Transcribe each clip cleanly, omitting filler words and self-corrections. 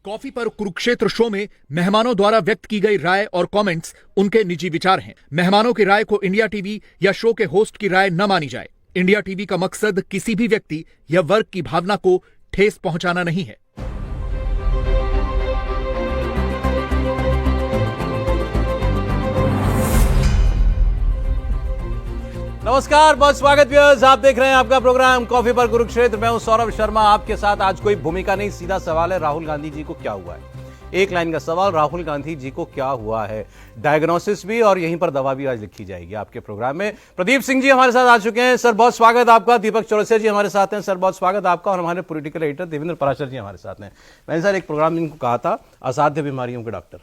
Coffee पर Kurukshetra show में मेहमानों द्वारा व्यक्त की गई राय और कमेंट्स उनके निजी विचार हैं। मेहमानों की राय को इंडिया टीवी या शो के होस्ट की राय न मानी जाए। इंडिया टीवी का मकसद किसी भी व्यक्ति या वर्ग की भावना को ठेस पहुंचाना नहीं है। नमस्कार, बहुत स्वागत व्यूअर्स। आप देख रहे हैं आपका प्रोग्राम कॉफी पर कुरुक्षेत्र। मैं हूं सौरभ शर्मा आपके साथ। आज कोई भूमिका नहीं, सीधा सवाल है, राहुल गांधी जी को क्या हुआ है। एक लाइन का सवाल, राहुल गांधी जी को क्या हुआ है। डायग्नोसिस भी और यहीं पर दवा भी आज लिखी जाएगी आपके प्रोग्राम में। प्रदीप सिंह जी हमारे साथ आ चुके हैं। सर बहुत स्वागत आपका। दीपक चौरसिया जी हमारे साथ हैं। सर बहुत स्वागत आपका। और हमारे पॉलिटिकल एडिटर देवेंद्र पराशर जी हमारे साथ हैं। मैंने सर एक प्रोग्राम में इनको कहा था असाध्य बीमारियों के डॉक्टर।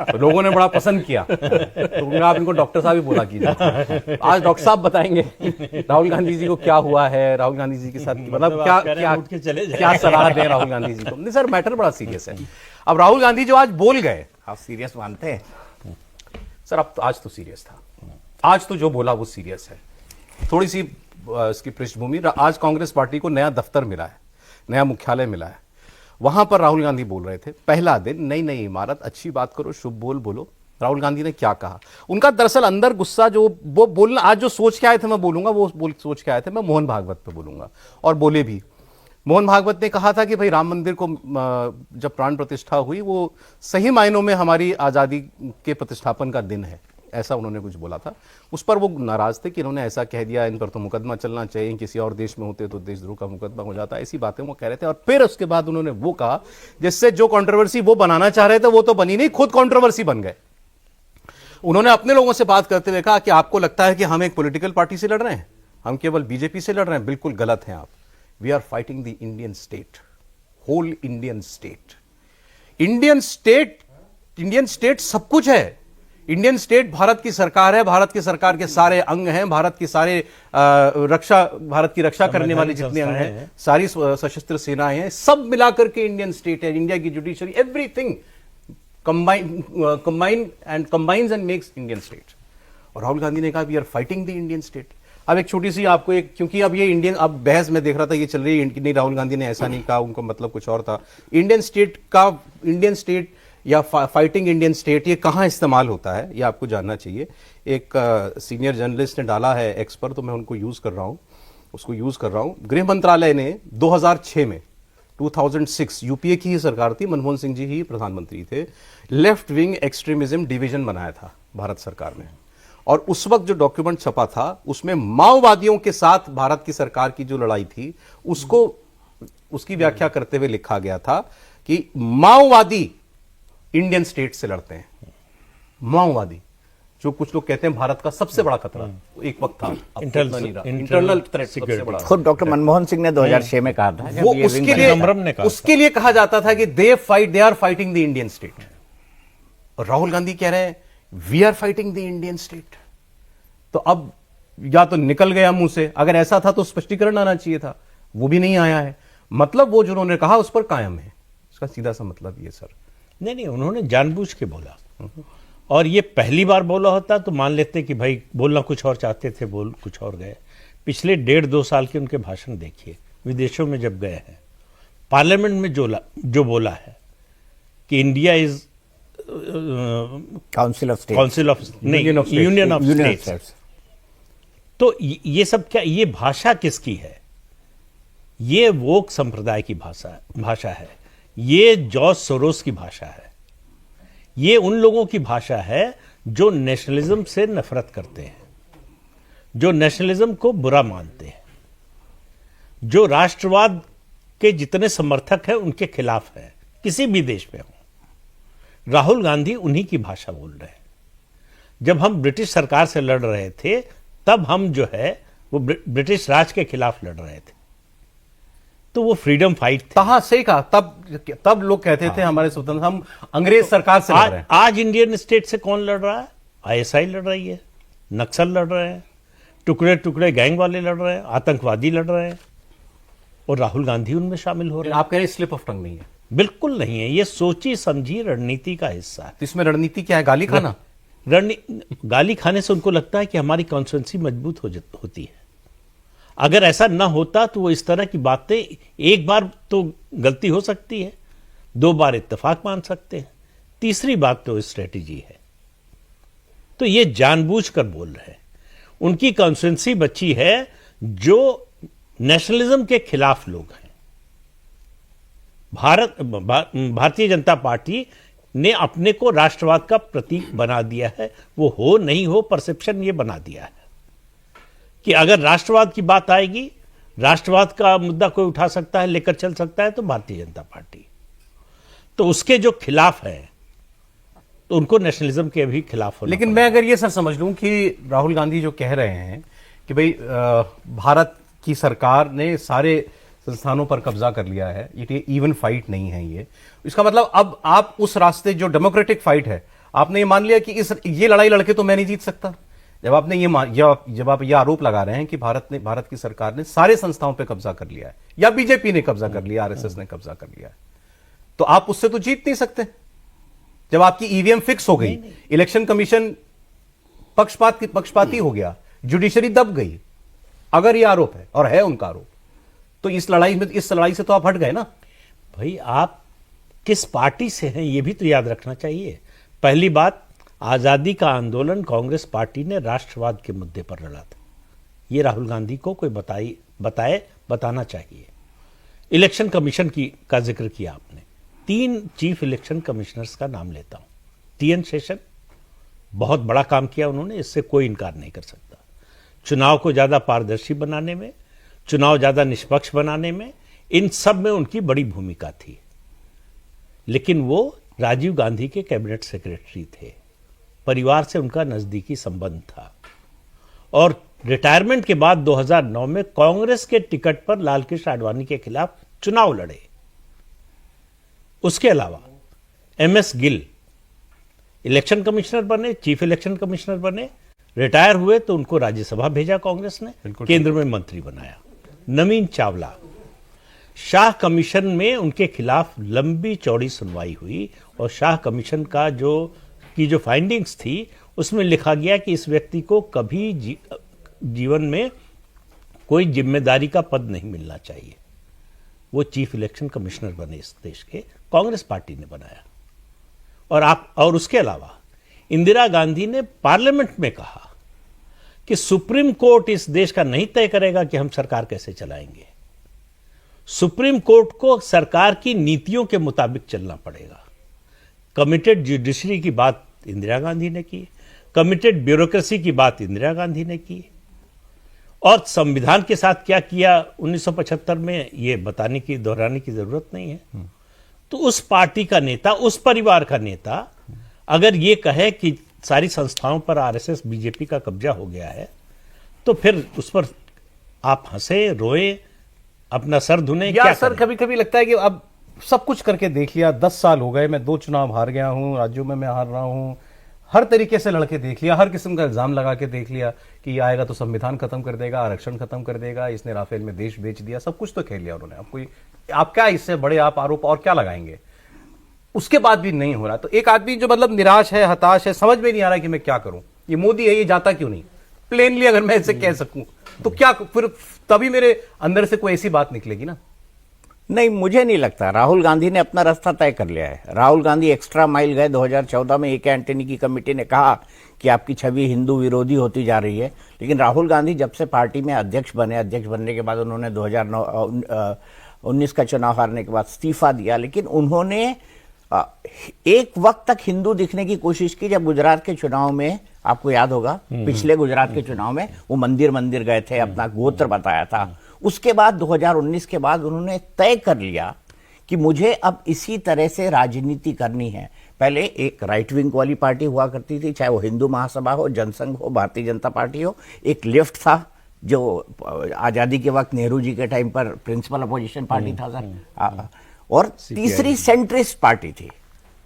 तो लोगों ने बड़ा पसंद किया, तो आप इनको डॉक्टर साहब ही बोला कीजिए। आज डॉक्टर साहब बताएंगे राहुल गांधी जी को क्या हुआ है, राहुल गांधी जी के साथ मतलब क्या सलाह दें राहुल गांधी जी को। नहीं सर, मैटर बड़ा सीरियस है। अब राहुल गांधी जो आज बोल गए, आप सीरियस मानते हैं सर? अब तो आज तो सीरियस था, आज तो जो बोला वो सीरियस है। थोड़ी सी इसकी पृष्ठभूमि, आज कांग्रेस पार्टी को नया दफ्तर मिला है, नया मुख्यालय मिला है। वहां पर राहुल गांधी बोल रहे थे, पहला दिन नई नई इमारत, अच्छी बात करो, शुभ बोलो। राहुल गांधी ने क्या कहा? उनका दरअसल अंदर गुस्सा जो वो बोलना, आज जो सोच के आए थे मैं बोलूंगा, वो सोच के आए थे मैं मोहन भागवत पे बोलूंगा, और बोले भी। मोहन भागवत ने कहा था कि भाई राम मंदिर को जब प्राण प्रतिष्ठा हुई, वो सही मायनों में हमारी आजादी के प्रतिष्ठापन का दिन है, ऐसा उन्होंने कुछ बोला था। उस पर वो नाराज थे कि इन्होंने ऐसा कह दिया, इन पर तो मुकदमा चलना चाहिए, किसी और देश में होते तो देशद्रोह का मुकदमा हो जाता, ऐसी बातें वो कह रहे थे। और फिर उसके बाद उन्होंने वो कहा जिससे जो कंट्रोवर्सी वो बनाना चाह रहे थे वो तो बनी नहीं, खुद कंट्रोवर्सी बन गए। उन्होंने अपने लोगों से बात करते हुए कहा कि आपको लगता है कि हम एक पॉलिटिकल पार्टी से लड़ रहे हैं, हम केवल बीजेपी से लड़ रहे हैं, बिल्कुल गलत हैं आप। We are fighting the Indian state, whole Indian state. Indian state सब कुछ है। इंडियन स्टेट भारत की सरकार है, भारत की सरकार के सारे अंग हैं, भारत की सारे भारत की रक्षा करने वाले जितने अंग हैं, सारी सशस्त्र सेनाएं हैं, सब मिलाकर के इंडियन स्टेट है। इंडिया की judiciary, everything combines and makes Indian state. और राहुल गांधी ने कहा we are fighting the Indian state. अब एक छोटी सी आपको एक, क्योंकि अब ये इंडियन, अब बहस में देख रहा था ये चल रही है, नहीं राहुल गांधी ने ऐसा नहीं कहा, उनको मतलब कुछ और था। इंडियन स्टेट या फाइटिंग इंडियन स्टेट, ये कहाँ इस्तेमाल होता है ये आपको जानना चाहिए। एक सीनियर जर्नलिस्ट ने डाला है एक्स पर, तो मैं उनको यूज कर रहा हूं। गृह मंत्रालय ने 2006 में 2006 यूपीए की ही सरकार थी, मनमोहन सिंह जी ही प्रधानमंत्री थे, लेफ्ट विंग एक्सट्रीमिज्म डिवीजन बनाया था भारत सरकार में। और उस वक्त जो डॉक्यूमेंट छपा था उसमें माओवादियों के साथ भारत की सरकार की जो लड़ाई थी उसकी व्याख्या करते हुए लिखा गया था कि माओवादी इंडियन स्टेट से लड़ते हैं। माओवादी, जो कुछ लोग कहते हैं भारत का सबसे बड़ा खतरा एक वक्त था, इंटरनल थ्रेट सबसे बड़ा। खुद डॉक्टर मनमोहन सिंह ने 2006 में कहा था, वो उसके लिए कहा जाता था कि they are fighting the Indian state. और राहुल गांधी कह रहे हैं we are fighting the Indian state. तो अब या तो निकल गया मुंह से, अगर ऐसा था तो स्पष्टीकरण आना चाहिए था, वो भी नहीं आया है। मतलब वो जो उन्होंने कहा उस पर कायम है, इसका सीधा सा मतलब ये सर। नहीं, उन्होंने जानबूझ के बोला, और ये पहली बार बोला होता तो मान लेते कि भाई बोलना कुछ और चाहते थे, बोल कुछ और गए। पिछले 1.5-2 साल के उनके भाषण देखिए, विदेशों में जब गए हैं, पार्लियामेंट में जो बोला है कि India is council of union of states. तो ये सब क्या, ये भाषा किसकी है? ये वोक संप्रदाय की भाषा है, ये जॉर्ज सोरोस की भाषा है, ये उन लोगों की भाषा है जो नेशनलिज्म से नफरत करते हैं, जो नेशनलिज्म को बुरा मानते हैं, जो राष्ट्रवाद के जितने समर्थक हैं उनके खिलाफ है, किसी भी देश में हो। राहुल गांधी उन्हीं की भाषा बोल रहे हैं। जब हम ब्रिटिश सरकार से लड़ रहे थे तब हम जो है वो ब्रिटिश राज के खिलाफ लड़ रहे थे, तो वो फ्रीडम फाइट थी। कहां से कहा, तब लोग कहते थे हमारे स्वतंत्र, हम अंग्रेज सरकार से लड़ रहे हैं। आज इंडियन स्टेट से कौन लड़ रहा है? आईएसआई लड़ रही है, नक्सल लड़ रहे हैं, टुकड़े टुकड़े गैंग वाले लड़ रहे हैं, आतंकवादी लड़ रहे हैं, और राहुल गांधी उनमें शामिल हो रहे हैं। आप कह रहे हैं स्लिप ऑफ टंग नहीं है? बिल्कुल नहीं है, ये सोची समझी रणनीति का हिस्सा है। तो इसमें रणनीति क्या है? गाली खाना? गाली खाने से उनको लगता है कि हमारी कॉन्स्टिट्यूएंसी मजबूत होती है। अगर ऐसा ना होता तो वो इस तरह की बातें, एक बार तो गलती हो सकती है, 2 बार इत्तेफाक मान सकते हैं, तीसरी बात तो स्ट्रेटेजी है। तो ये जानबूझकर बोल रहे हैं। उनकी कॉन्स्टिट्यूंसी बची है जो नेशनलिज्म के खिलाफ लोग हैं। भारतीय जनता पार्टी ने अपने को राष्ट्रवाद का प्रतीक बना दिया है। वो हो नहीं हो, परसेप्शन ये बना दिया है कि अगर राष्ट्रवाद की बात आएगी, राष्ट्रवाद का मुद्दा कोई उठा सकता है, लेकर चल सकता है, तो भारतीय जनता पार्टी। तो उसके जो खिलाफ है, तो उनको नेशनलिज्म के भी खिलाफ होना लेकिन मैं अगर ये सर समझ लूं कि राहुल गांधी जो कह रहे हैं कि भाई भारत की सरकार ने सारे संस्थानों पर कब्जा कर लिया है, ये इवन फाइट नहीं है, ये इसका मतलब अब आप उस रास्ते जो डेमोक्रेटिक फाइट है, आपने ये मान लिया कि ये लड़ाई लड़के तो मैं नहीं जीत सकता। जब आपने जब आप ये आरोप लगा रहे हैं कि भारत की सरकार ने सारे संस्थाओं पर कब्जा कर लिया है, या बीजेपी ने कब्जा कर लिया, आरएसएस ने कब्जा कर लिया है, तो आप उससे तो जीत नहीं सकते। जब आपकी ईवीएम फिक्स हो गई, इलेक्शन कमीशन पक्षपाती हो गया, जुडिशरी दब गई, अगर ये आरोप है और है उनका आरोप, तो इस लड़ाई से तो आप हट गए ना। भाई आप किस पार्टी से हैं ये भी तो याद रखना चाहिए। पहली बात, आजादी का आंदोलन कांग्रेस पार्टी ने राष्ट्रवाद के मुद्दे पर लड़ा था। ये राहुल गांधी को कोई बताना चाहिए। इलेक्शन कमीशन का जिक्र किया आपने, 3 चीफ इलेक्शन कमिश्नर्स का नाम लेता हूं। टीएन शेषन, बहुत बड़ा काम किया उन्होंने, इससे कोई इनकार नहीं कर सकता। चुनाव को ज्यादा पारदर्शी बनाने में, चुनाव ज्यादा निष्पक्ष बनाने में, इन सब में उनकी बड़ी भूमिका थी। लेकिन वो राजीव गांधी के कैबिनेट सेक्रेटरी थे, परिवार से उनका नजदीकी संबंध था, और रिटायरमेंट के बाद 2009 में कांग्रेस के टिकट पर लाल कृष्ण आडवाणी के खिलाफ चुनाव लड़े। उसके अलावा एमएस गिल इलेक्शन कमिश्नर बने, चीफ इलेक्शन कमिश्नर बने, रिटायर हुए तो उनको राज्यसभा भेजा कांग्रेस ने, केंद्र में मंत्री बनाया। नवीन चावला, शाह कमीशन में उनके खिलाफ लंबी चौड़ी सुनवाई हुई, और शाह कमीशन का जो फाइंडिंग्स थी उसमें लिखा गया कि इस व्यक्ति को कभी जीवन में कोई जिम्मेदारी का पद नहीं मिलना चाहिए। वो चीफ इलेक्शन कमिश्नर बने इस देश के, कांग्रेस पार्टी ने बनाया। और उसके अलावा इंदिरा गांधी ने पार्लियामेंट में कहा कि सुप्रीम कोर्ट इस देश का नहीं तय करेगा कि हम सरकार कैसे चलाएंगे। सुप्रीम कोर्ट को सरकार की नीतियों के मुताबिक चलना पड़ेगा। कमिटेड जुडिशरी की बात इंदिरा गांधी ने की, कमिटेड ब्यूरोक्रेसी की बात इंदिरा गांधी ने की, और संविधान के साथ क्या किया 1975 में, ये दोहराने की जरूरत नहीं है। तो उस पार्टी का नेता, उस परिवार का नेता अगर ये कहे कि सारी संस्थाओं पर आरएसएस बीजेपी का कब्जा हो गया है, तो फिर उस पर आप हंसे, रोए, अपना सर धुने, क्या सर कभी कभी लगता है कि अब सब कुछ करके देख लिया, 10 साल हो गए, मैं 2 चुनाव हार गया हूं, राज्यों में मैं हार रहा हूं, हर तरीके से लड़के देख लिया, हर किस्म का इल्जाम लगा के देख लिया कि ये आएगा तो संविधान खत्म कर देगा, आरक्षण खत्म कर देगा, इसने राफेल में देश बेच दिया, सब कुछ तो खेल लिया उन्होंने। आप क्या इससे बड़े आप आरोप और क्या लगाएंगे? उसके बाद भी नहीं हो रहा, तो एक आदमी जो मतलब निराश है, हताश है, समझ में नहीं आ रहा कि मैं क्या करूं। ये मोदी है, ये जाता क्यों नहीं? प्लेनली अगर मैं इसे कह सकूं तो क्या फिर तभी मेरे अंदर से कोई ऐसी बात निकलेगी ना। नहीं, मुझे नहीं लगता। राहुल गांधी ने अपना रास्ता तय कर लिया है। राहुल गांधी एक्स्ट्रा माइल गए। 2014 में ए.के. एंटनी की कमेटी ने कहा कि आपकी छवि हिंदू विरोधी होती जा रही है, लेकिन राहुल गांधी जब से पार्टी में अध्यक्ष बनने के बाद उन्होंने 2019 का चुनाव हारने के बाद इस्तीफा दिया, लेकिन उन्होंने एक वक्त तक हिंदू दिखने की कोशिश की। जब गुजरात के चुनाव में, आपको याद होगा, पिछले गुजरात के चुनाव में वो मंदिर गए थे, अपना गोत्र बताया था। उसके बाद 2019 के बाद उन्होंने तय कर लिया कि मुझे अब इसी तरह से राजनीति करनी है। पहले एक राइट विंग वाली पार्टी हुआ करती थी, चाहे वो हिंदू महासभा हो, जनसंघ हो, भारतीय जनता पार्टी हो। एक लेफ्ट था जो आजादी के वक्त नेहरू जी के टाइम पर प्रिंसिपल अपोजिशन पार्टी था सर, और तीसरी सेंट्रिस्ट पार्टी थी।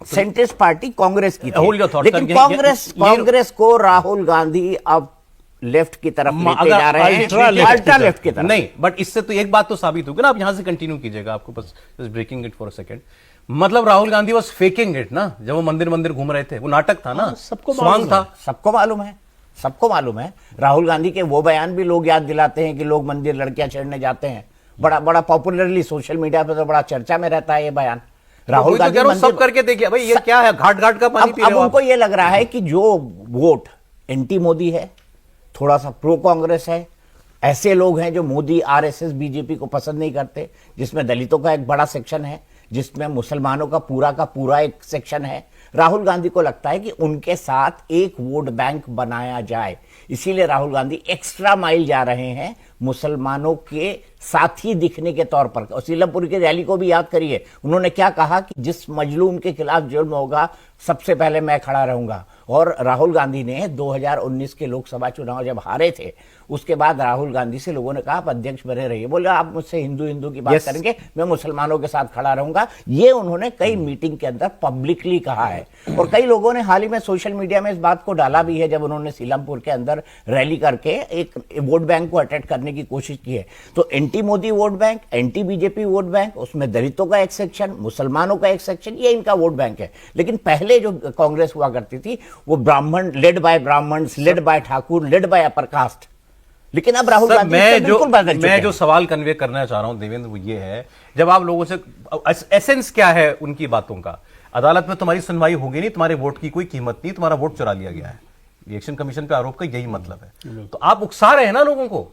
सेंट्रिस्ट पार्टी कांग्रेस की थी, लेकिन कांग्रेस को राहुल गांधी अब लेफ्ट की तरफ लेके जा रहे हैं, अल्ट्रा लेफ्ट की तरफ। नहीं, बट इससे तो एक बात तो साबित होगी ना, आप यहां से कंटिन्यू कीजिएगा, आपको बस breaking it for a second. मतलब Rahul Gandhi was faking it ना, जब वो मंदिर घूम रहे थे, वो नाटक था ना, सबको स्वांग था, सबको मालूम है। सबको मालूम है। राहुल गांधी के वो बयान भी लोग याद दिलाते हैं कि लोग मंदिर लड़कियां छेड़ने जाते हैं, बड़ा बड़ा पॉपुलरली सोशल मीडिया पे तो बड़ा चर्चा में रहता है ये बयान। राहुल गांधी सब करके देखिए भाई, ये क्या है, घाट घाट का पानी पी रहे अब हो आप। उनको ये लग रहा है कि जो वोट एंटी मोदी है, थोड़ा सा प्रो कांग्रेस है, ऐसे लोग हैं जो मोदी, आरएसएस, बीजेपी को पसंद नहीं करते, जिसमें दलितों का एक बड़ा सेक्शन है, जिसमें मुसलमानों का पूरा एक सेक्शन है। राहुल गांधी को लगता है कि उनके साथ एक वोट बैंक बनाया जाए, इसीलिए राहुल गांधी एक्स्ट्रा माइल जा रहे हैं मुसलमानों के साथी दिखने के तौर पर। और सीलमपुर की रैली को भी याद करिए, उन्होंने क्या कहा कि जिस मजलूम के खिलाफ जुल्म होगा सबसे पहले मैं खड़ा रहूंगा। और राहुल गांधी ने 2019 के लोकसभा चुनाव जब हारे थे, उसके बाद राहुल गांधी से लोगों ने कहा आप अध्यक्ष बने रहिए, बोले आप मुझसे हिंदू की बात करेंगे, मैं मुसलमानों के साथ खड़ा रहूंगा। ये उन्होंने कई मीटिंग के अंदर पब्लिकली कहा है, और कई लोगों ने हाल ही में सोशल मीडिया में इस बात को डाला भी है, जब उन्होंने सीलमपुर के अंदर रैली करके एक वोट बैंक को अटैक करने की कोशिश की है। तो anti Modi vote bank, anti BJP vote bank, उसमें दलितों का एक सेक्शन, मुसलमानों का एक सेक्शन, ये इनका वोट बैंक है। लेकिन पहले जो कांग्रेस हुआ करती थी वो Brahmin, led by Brahmins, led by Thakur, led by upper caste. लेकिन अब राहुल गांधी मैं जो सवाल कन्वे करना चाह रहा हूं देवेंद्र, वो ये है, जब आप लोगों से एसेंस क्या है उनकी बातों का, अदालत में तुम्हारी सुनवाई होगी नहीं, तुम्हारे वोट की कोई कीमत नहीं, तुम्हारा वोट चुरा लिया गया है, इलेक्शन कमीशन पे आरोप का यही मतलब है। तो आप उकसा रहे हैं ना लोगों को,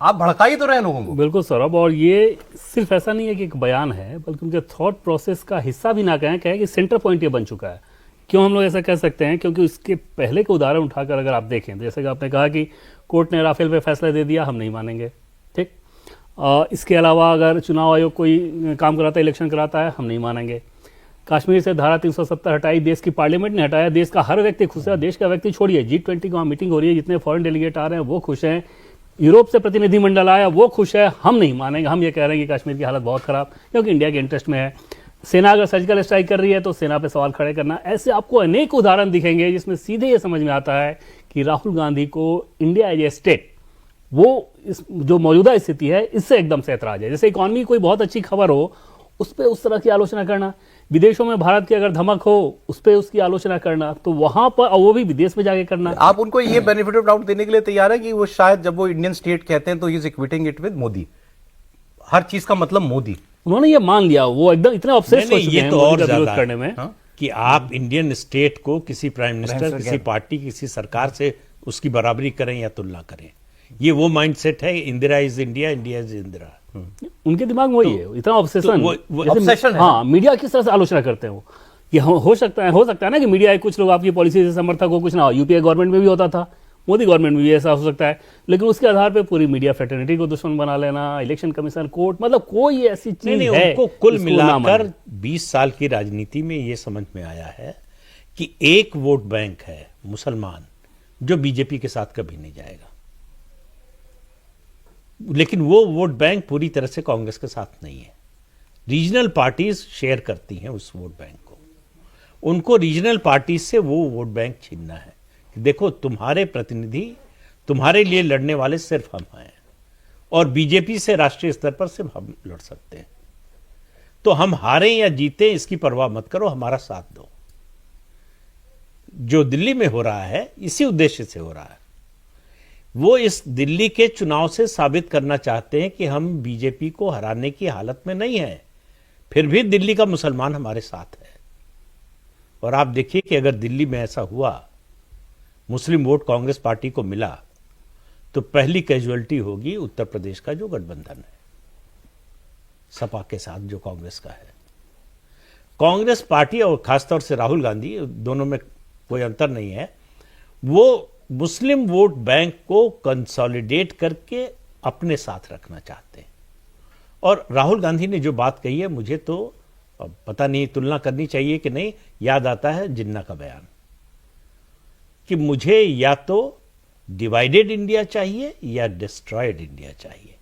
आप भड़का ही तो रहे हैं लोगों को। बिल्कुल सौरभ, और ये सिर्फ ऐसा नहीं है कि एक बयान है, बल्कि उनके थॉट प्रोसेस का हिस्सा भी ना कहें कि सेंटर पॉइंट ये बन चुका है। क्यों हम लोग ऐसा कह सकते हैं? क्योंकि उसके पहले के उदाहरण उठाकर अगर आप देखें, जैसे कि आपने कहा कि कोर्ट ने राफेल पे फैसला दे दिया, हम नहीं मानेंगे, ठीक। इसके अलावा अगर चुनाव आयोग कोई काम कराता है, इलेक्शन कराता है, हम नहीं मानेंगे। कश्मीर से धारा 370 हटाई, देश की पार्लियामेंट ने हटाया, देश का हर व्यक्ति खुश है। देश का व्यक्ति छोड़िए, G20 की वहाँ मीटिंग हो रही है, जितने फॉरेन डेलीगेट आ रहे हैं वो खुश हैं, यूरोप से प्रतिनिधिमंडल आया वो खुश है, हम नहीं मानेंगे। हम ये कह रहे हैं कि कश्मीर की हालत बहुत खराब, क्योंकि इंडिया के इंटरेस्ट में है। सेना अगर सर्जिकल स्ट्राइक कर रही है तो सेना पे सवाल खड़े करना। ऐसे आपको अनेक उदाहरण दिखेंगे जिसमें सीधे ये समझ में आता है कि राहुल गांधी को इंडिया एज ए स्टेट, वो इस जो मौजूदा स्थिति है इससे एकदम से ऐतराज है। जैसे इकॉनमी कोई बहुत अच्छी खबर हो, उस पर उस तरह की आलोचना करना, विदेशों में भारत की अगर धमक हो उस पर उसकी आलोचना करना, तो वहां पर, और वो भी विदेश में जाके करना। आप उनको ये बेनिफिट ऑफ डाउट देने के लिए तैयार है कि वो शायद जब वो इंडियन स्टेट कहते हैं तो he is equating it with Modi, हर चीज का मतलब मोदी। उन्होंने ये मान लिया, वो एकदम इतने ऑब्सेस्ड हो चुके हैं तो और विरोध करने में। कि आप इंडियन स्टेट को किसी प्राइम मिनिस्टर, किसी पार्टी, किसी सरकार से उसकी बराबरी करें या तुलना करें, ये वो माइंडसेट है, Indira is India, India is Indira. उनके दिमाग में वही है, इतना ऑब्सेशन, ऑब्सेशन है। हाँ, मीडिया किस तरह से आलोचना करते हैं वो, कि हो सकता है ना कि मीडिया के कुछ लोग आपकी पॉलिसी से समर्थक हो, कुछ ना हो। यूपीए गवर्नमेंट में भी होता था, मोदी गवर्नमेंट में भी ऐसा हो सकता है, लेकिन उसके आधार पे पूरी मीडिया फ्रेटर्निटी को दुश्मन बना लेना, इलेक्शन कमीशन, कोर्ट, मतलब कोई ऐसी चीज नहीं, है। उनको कुल मिलाकर 20 साल की राजनीति में ये समझ में आया है कि एक वोट बैंक है मुसलमान, जो बीजेपी के साथ कभी नहीं जाएगा। लेकिन वो वोट बैंक पूरी तरह से कांग्रेस के साथ नहीं है। रीजनल पार्टीज शेयर करती हैं उस वोट बैंक को, उनको रीजनल पार्टीज से वो वोट बैंक छीनना है कि देखो तुम्हारे प्रतिनिधि, तुम्हारे लिए लड़ने वाले सिर्फ हम हैं, और बीजेपी से राष्ट्रीय स्तर पर सिर्फ हम लड़ सकते हैं। तो हम हारें या जीतें इसकी परवाह मत करो, हमारा साथ दो। जो दिल्ली में हो रहा है इसी उद्देश्य से हो रहा है। वो इस दिल्ली के चुनाव से साबित करना चाहते हैं कि हम बीजेपी को हराने की हालत में नहीं है, फिर भी दिल्ली का मुसलमान हमारे साथ है। और आप देखिए कि अगर दिल्ली में ऐसा हुआ, मुस्लिम वोट कांग्रेस पार्टी को मिला, तो पहली कैजुअलिटी होगी उत्तर प्रदेश का जो गठबंधन है सपा के साथ, जो कांग्रेस का है। कांग्रेस पार्टी और खासतौर से राहुल गांधी, दोनों में कोई अंतर नहीं है, वो मुस्लिम वोट बैंक को कंसोलिडेट करके अपने साथ रखना चाहते हैं। और राहुल गांधी ने जो बात कही है, मुझे तो पता नहीं तुलना करनी चाहिए कि नहीं, याद आता है जिन्ना का बयान कि मुझे या तो डिवाइडेड इंडिया चाहिए या डिस्ट्रॉयड इंडिया चाहिए।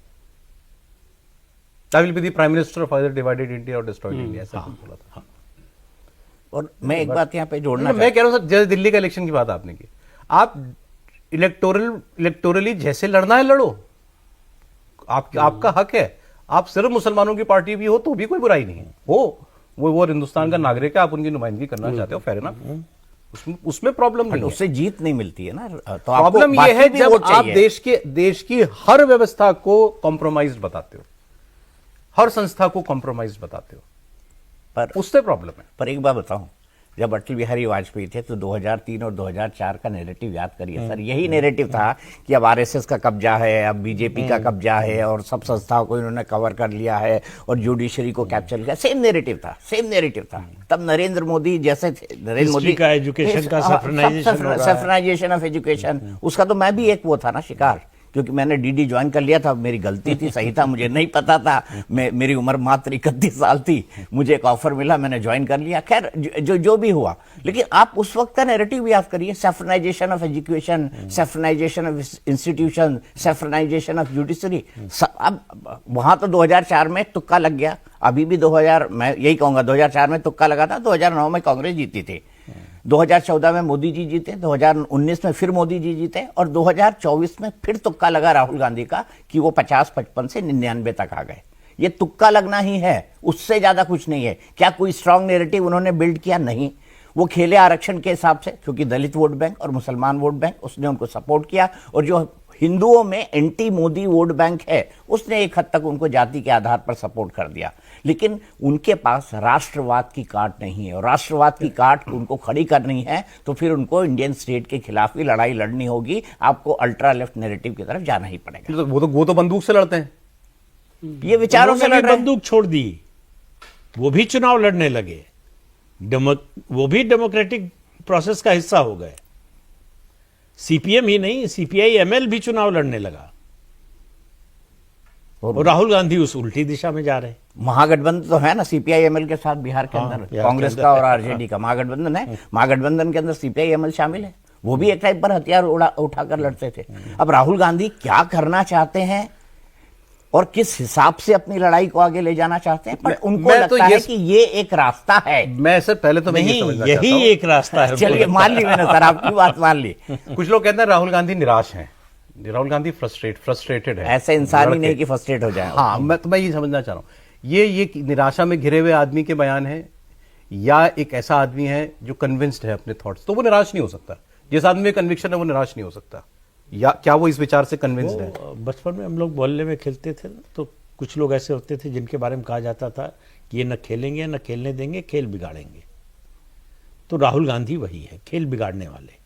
I will be the prime minister of either divided India और डिस्ट्रॉयड इंडिया, ऐसा कुछ बोला था। और मैं एक बात यहाँ पे जोड़ना, मैं कह रहा हूं सर, जैसे दिल्ली का इलेक्शन की बात आपने की, आप इलेक्टोरली जैसे लड़ना है लड़ो, आपका हक है। आप सिर्फ मुसलमानों की पार्टी भी हो तो भी कोई बुराई नहीं है, वो हिंदुस्तान का नागरिक है, आप उनकी नुमाइंदगी करना चाहते हो, फेयर इनफ। उसमें प्रॉब्लम नहीं है। उससे जीत नहीं मिलती है ना। तो प्रॉब्लम ये है जब आप देश की हर व्यवस्था को कॉम्प्रोमाइज बताते हो, हर संस्था को कॉम्प्रोमाइज बताते हो, पर उससे प्रॉब्लम है। पर एक बात बताऊं, जब अटल बिहारी वाजपेयी थे तो 2003 और 2004 का नैरेटिव याद करिए सर। यही नैरेटिव था कि अब आरएसएस का कब्जा है, अब बीजेपी का कब्जा है और सब संस्थाओं को इन्होंने कवर कर लिया है और जुडिशरी को कैप्चर किया। सेम नैरेटिव था। तब नरेंद्र मोदी जैसे थे, नरेंद्र मोदी का एजुकेशन का सैफ्रनाइजेशन ऑफ एजुकेशन, उसका तो मैं भी एक वो था ना शिकार, क्योंकि मैंने डीडी ज्वाइन कर लिया था। मेरी गलती थी, सही था, मुझे नहीं पता था। मेरी उम्र मात्र 31 साल थी, मुझे एक ऑफर मिला, मैंने ज्वाइन कर लिया। खैर जो भी हुआ, लेकिन आप उस वक्त का नैरेटिव भी याद करिए। Saffronization of education, saffronization of institution, saffronization of judiciary. अब वहां तो 2004 में तुक्का लग गया, अभी भी 2000, मैं यही कहूंगा 2004 में तुक्का लगा था, 2009 में कांग्रेस जीती थी, 2014 में मोदी जी जीते, 2019 में फिर मोदी जी जीते और 2024 में फिर तुक्का लगा राहुल गांधी का कि वो 50-55 से 99 तक आ गए। ये तुक्का लगना ही है, उससे ज्यादा कुछ नहीं है। क्या कोई स्ट्रांग नैरेटिव उन्होंने बिल्ड किया? नहीं। वो खेले आरक्षण के हिसाब से, क्योंकि दलित वोट बैंक और मुसलमान वोट बैंक, उसने उनको सपोर्ट किया। और जो हिंदुओं में एंटी मोदी वोट बैंक है, उसने एक हद तक उनको जाति के आधार पर सपोर्ट कर दिया। लेकिन उनके पास राष्ट्रवाद की कार्ड नहीं है, और राष्ट्रवाद की कार्ड उनको खड़ी करनी है तो फिर उनको इंडियन स्टेट के खिलाफ ही लड़ाई लड़नी होगी। आपको अल्ट्रा लेफ्ट नैरेटिव की तरफ जाना ही पड़ेगा। वो तो बंदूक से लड़ते हैं, ये विचारों से लड़ रहे हैं। बंदूक छोड़ दी, वो भी चुनाव लड़ने लगे, वो भी डेमोक्रेटिक प्रोसेस का हिस्सा हो गए। सीपीएम ही नहीं, सीपीआई एमएल भी चुनाव लड़ने लगा, और राहुल गांधी उस उल्टी दिशा में जा रहे हैं। महागठबंधन तो है ना सीपीआई एमएल के साथ बिहार के अंदर, कांग्रेस का और आरजेडी का महागठबंधन है। महागठबंधन के अंदर सीपीआई एमएल शामिल है, वो भी एक टाइप पर हथियार उठाकर लड़ते थे। अब राहुल गांधी क्या करना चाहते हैं और किस हिसाब से अपनी लड़ाई को आगे ले जाना चाहते हैं, पर उनको लगता है कि ये एक रास्ता है। मैं सर पहले तो नहीं, यही एक रास्ता है। चलिए मान ली मैंने सर, आपकी बात मान ली। कुछ लोग कहते हैं राहुल गांधी निराश हैं, राहुल गांधी फ्रस्ट्रेटेड है। ऐसे इंसान ही नहीं कि फ्रस्ट्रेट हो जाए। हाँ, मैं ये समझना चाह रहा हूं, ये निराशा में घिरे हुए आदमी के बयान है या एक ऐसा आदमी है जो कन्विंस्ड है अपने थॉट्स, तो वो निराश नहीं हो सकता। जिस आदमी में कन्विक्शन है वो निराश नहीं हो सकता। या क्या वो इस विचार से कन्विंस्ड है? बचपन में हम लोग मोहल्ले में खेलते थे तो कुछ लोग ऐसे होते थे जिनके बारे में कहा जाता था कि ये न खेलेंगे न खेलने देंगे, खेल बिगाड़ेंगे। तो राहुल गांधी वही है, खेल बिगाड़ने वाले।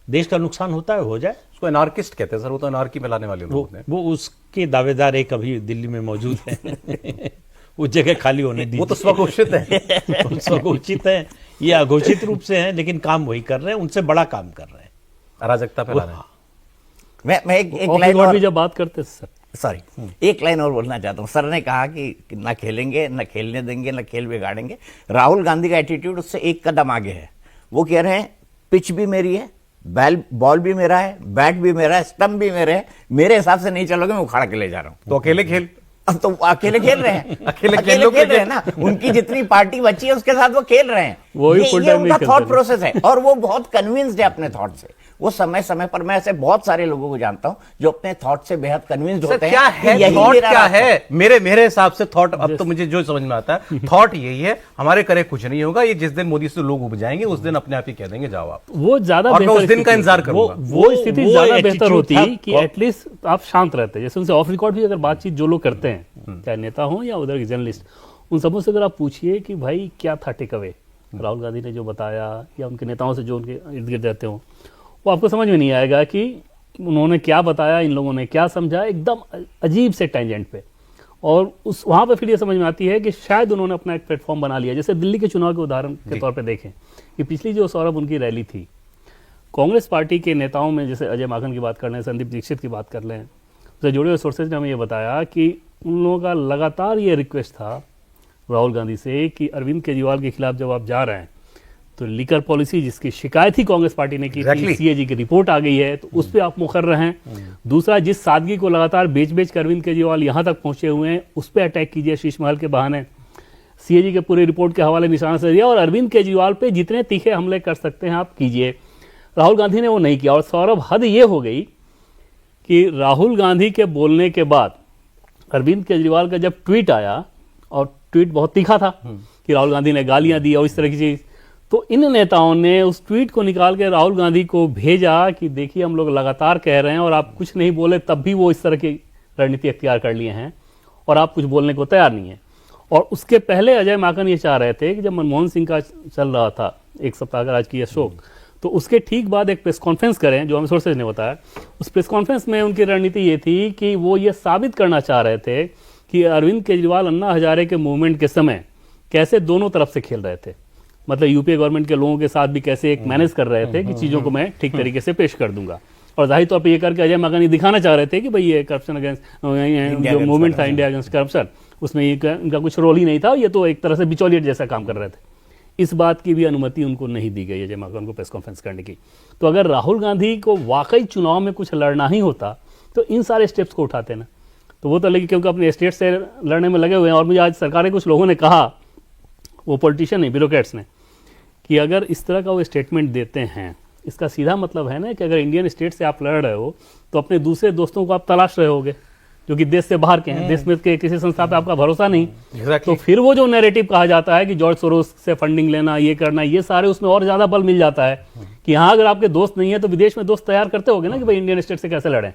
देश का नुकसान होता है, हो जाए। उसको एनार्किस्ट कहते हैं सर, वो तो एनार्की में लाने वाले लोग हैं। वो उसके दावेदार एक अभी दिल्ली में मौजूद है। उस जगह खाली होने दी। वो तो स्वघोषित है। स्वघोषित है, ये अघोषित रूप से है, लेकिन काम वही कर रहे हैं, उनसे बड़ा काम कर रहे हैं, अराजकता फैला रहे हैं। मैं एक लाइन और भी जब बात करते सर, सॉरी, एक लाइन और बोलना चाहता हूं। सर ने कहा कि ना खेलेंगे, ना खेलने देंगे, ना खेल बिगाड़ेंगे। राहुल गांधी का एटीट्यूड उससे एक कदम आगे है। वो कह रहे हैं पिच भी मेरी है, बॉल भी मेरा है, बैट भी मेरा है, स्टंप भी मेरे है, मेरे हिसाब से नहीं चलोगे मैं उखाड़ के ले जा रहा हूं। तो अकेले खेल। अब तो अकेले खेल रहे हैं। अकेले खेल रहे हैं ना, उनकी जितनी पार्टी बची है उसके साथ वो खेल रहे हैं। ये उनका थॉट प्रोसेस है, और वो बहुत कन्विंस्ड है अपने थॉट से। वो समय समय पर, मैं ऐसे बहुत सारे लोगों को जानता हूं जो अपने थॉट से बेहद कन्विंस्ड होते हैं। क्या है थॉट, क्या है? मेरे हिसाब से थॉट, अब तो मुझे जो समझ में आता है, थॉट यही है, हमारे करे कुछ नहीं होगा, ये जिस दिन मोदी से लोग उब जाएंगे उस दिन अपने आप ही कह देंगे जाओ आप। वो ज्यादा और मैं उस दिन का इंतजार करूंगा। वो स्थिति ज्यादा बेहतर होती है कि एटलीस्ट आप शांत रहते हैं। जैसे उनसे ऑफ रिकॉर्ड भी अगर बातचीत जो लोग करते हैं, चाहे नेता हो या उधर के जर्नलिस्ट, उन सबों से अगर आप पूछिए कि भाई क्या था टेक अवे राहुल गांधी ने जो बताया, या उनके नेताओं से जो उनके इर्द गिर्द रहते हो, वो आपको समझ में नहीं आएगा कि उन्होंने क्या बताया, इन लोगों ने क्या समझा, एकदम अजीब से टेंजेंट पे। और उस वहाँ पे फिर ये समझ में आती है कि शायद उन्होंने अपना एक प्लेटफॉर्म बना लिया। जैसे दिल्ली के चुनाव के उदाहरण के तौर पे देखें कि पिछली जो सौरभ उनकी रैली थी, कांग्रेस पार्टी के नेताओं में जैसे अजय माकन की बात कर लें, संदीप दीक्षित की बात कर लें, उससे जुड़े हुए सोर्सेज ने हमें ये बताया कि उन लोगों का लगातार ये रिक्वेस्ट था राहुल गांधी से कि अरविंद केजरीवाल के खिलाफ जब आप जा रहे हैं तो लिकर पॉलिसी जिसकी शिकायत ही कांग्रेस पार्टी ने की थी, सीएजी की रिपोर्ट आ गई है, तो उस पर आप मुखर रहें। दूसरा, जिस सादगी को लगातार बेच कर अरविंद केजरीवाल यहां तक पहुंचे हुए हैं, उस पर अटैक कीजिए शीश महल के बहाने। सीएजी के पूरे रिपोर्ट के हवाले निशाना से दिया, और अरविंद केजरीवाल पे जितने तीखे हमले कर सकते हैं आप कीजिए। राहुल गांधी ने वो नहीं किया। और सौरभ, हद ये हो गई कि राहुल गांधी के बोलने के बाद अरविंद केजरीवाल का जब ट्वीट आया, और ट्वीट बहुत तीखा था कि राहुल गांधी ने गालियां दी और इस तरह की चीज, तो इन नेताओं ने उस ट्वीट को निकाल के राहुल गांधी को भेजा कि देखिए हम लोग लगातार कह रहे हैं और आप कुछ नहीं बोले, तब भी वो इस तरह की रणनीति अख्तियार कर लिए हैं और आप कुछ बोलने को तैयार नहीं है। और उसके पहले अजय माकन ये चाह रहे थे कि जब मनमोहन सिंह का चल रहा था 1 सप्ताह का राजकीय शोक, तो उसके ठीक बाद एक प्रेस कॉन्फ्रेंस करें, जो हमें सोर्सेज ने बताया। उस प्रेस कॉन्फ्रेंस में उनकी रणनीति ये थी कि वो ये साबित करना चाह रहे थे कि अरविंद केजरीवाल अन्ना हजारे के मूवमेंट के समय कैसे दोनों तरफ से खेल रहे थे, मतलब यूपीए गवर्नमेंट के लोगों के साथ भी कैसे एक मैनेज कर रहे थे कि चीज़ों को मैं ठीक तरीके से पेश कर दूंगा। और जाहिर तौर पर ये करके अजय माकन ये दिखाना चाह रहे थे कि भाई ये करप्शन अगेंस्ट जो मूवमेंट था इंडिया अगेंस्ट करप्शन, उसमें इनका कुछ रोल ही नहीं था, ये तो एक तरह से बिचौलिए जैसा काम कर रहे थे। इस बात की भी अनुमति उनको नहीं दी गई अजय माकन को प्रेस कॉन्फ्रेंस करने की। तो अगर राहुल गांधी को वाकई चुनाव में कुछ लड़ना ही होता तो इन सारे स्टेप्स को उठाते ना। तो वो तो लेकिन क्योंकि अपने स्टेट से लड़ने में लगे हुए हैं। और मुझे आज सरकार के कुछ लोगों ने कहा, वो पॉलिटिशियन नहीं, ब्यूरोक्रेट्स ने, कि अगर इस तरह का वो स्टेटमेंट देते हैं, इसका सीधा मतलब है ना कि अगर इंडियन स्टेट से आप लड़ रहे हो तो अपने दूसरे दोस्तों को आप तलाश रहे होगे जो कि देश से बाहर के हैं, देश में के किसी संस्था पे आपका भरोसा नहीं। तो फिर वो जो नैरेटिव कहा जाता है कि जॉर्ज सोरोस से फंडिंग लेना, ये करना, ये सारे उसमें और ज्यादा बल मिल जाता है कि हाँ अगर आपके दोस्त नहीं है तो विदेश में दोस्त तैयार करते होगे ना कि भाई इंडियन स्टेट से कैसे लड़ें।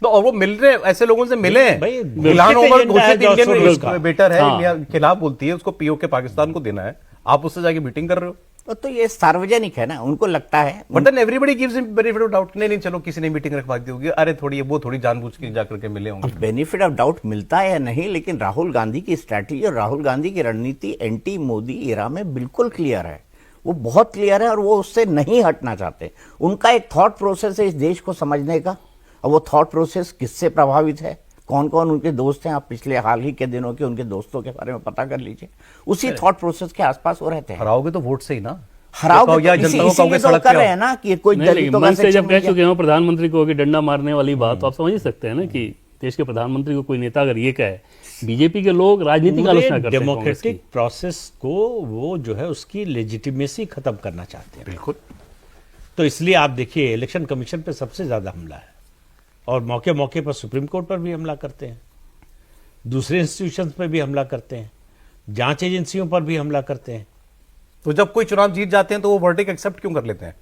तो और वो मिल रहे, ऐसे लोगों से मिले हैं भाई, इल्हान ओमर घोषित इंडियन बेटर है, हाँ। इंडिया के खिलाफ बोलती है, उसको पीओके पाकिस्तान को देना है, आप उससे जाके मीटिंग कर रहे हो। तो ये सार्वजनिक है ना, उनको लगता है। But then everybody gives him benefit of doubt, नहीं चलो किसी ने मीटिंग रखवा दी होगी, अरे थोड़ी वो थोड़ी जानबूझ के जाकर के मिले होंगे। बेनिफिट ऑफ डाउट मिलता है या नहीं, लेकिन राहुल गांधी की स्ट्रैटेजी और राहुल गांधी की रणनीति एंटी मोदी एरा में बिल्कुल क्लियर है। वो बहुत क्लियर है और वो उससे नहीं हटना चाहते। उनका एक थॉट प्रोसेस है इस देश को समझने का, और वो थॉट प्रोसेस किससे प्रभावित है, कौन कौन उनके दोस्त हैं, आप पिछले हाल ही के दिनों के उनके दोस्तों के बारे में पता कर लीजिए। उसी थॉट प्रोसेस के आसपास वो रहते हैं। हराओगे तो वोट से ही ना, हराओगे या तो जनता को कहोगे तो सड़क कर पे रहे आओ। हैं ना कि कोई नहीं, लेकिन दलितों का मंच से सेक्शन जब कह नहीं है। चुके हैं प्रधानमंत्री को कि डंडा मारने वाली बात, तो आप समझ ही सकते हैं ना कि देश के प्रधानमंत्री को कोई नेता अगर ये कहे, बीजेपी के लोग राजनीति का आलोचना करते हैं कांग्रेस की। डेमोक्रेटिक प्रोसेस को वो जो है उसकी लेजिटिमेसी खत्म करना चाहते हैं। बिल्कुल। तो इसलिए आप देखिए इलेक्शन कमीशन पे सबसे ज्यादा हमला है, और मौके मौके पर सुप्रीम कोर्ट पर भी हमला करते हैं, दूसरे इंस्टीट्यूशंस पर भी हमला करते हैं, जांच एजेंसियों पर भी हमला करते हैं। तो जब कोई चुनाव जीत जाते हैं तो वो वर्डिक्ट एक्सेप्ट क्यों कर लेते हैं?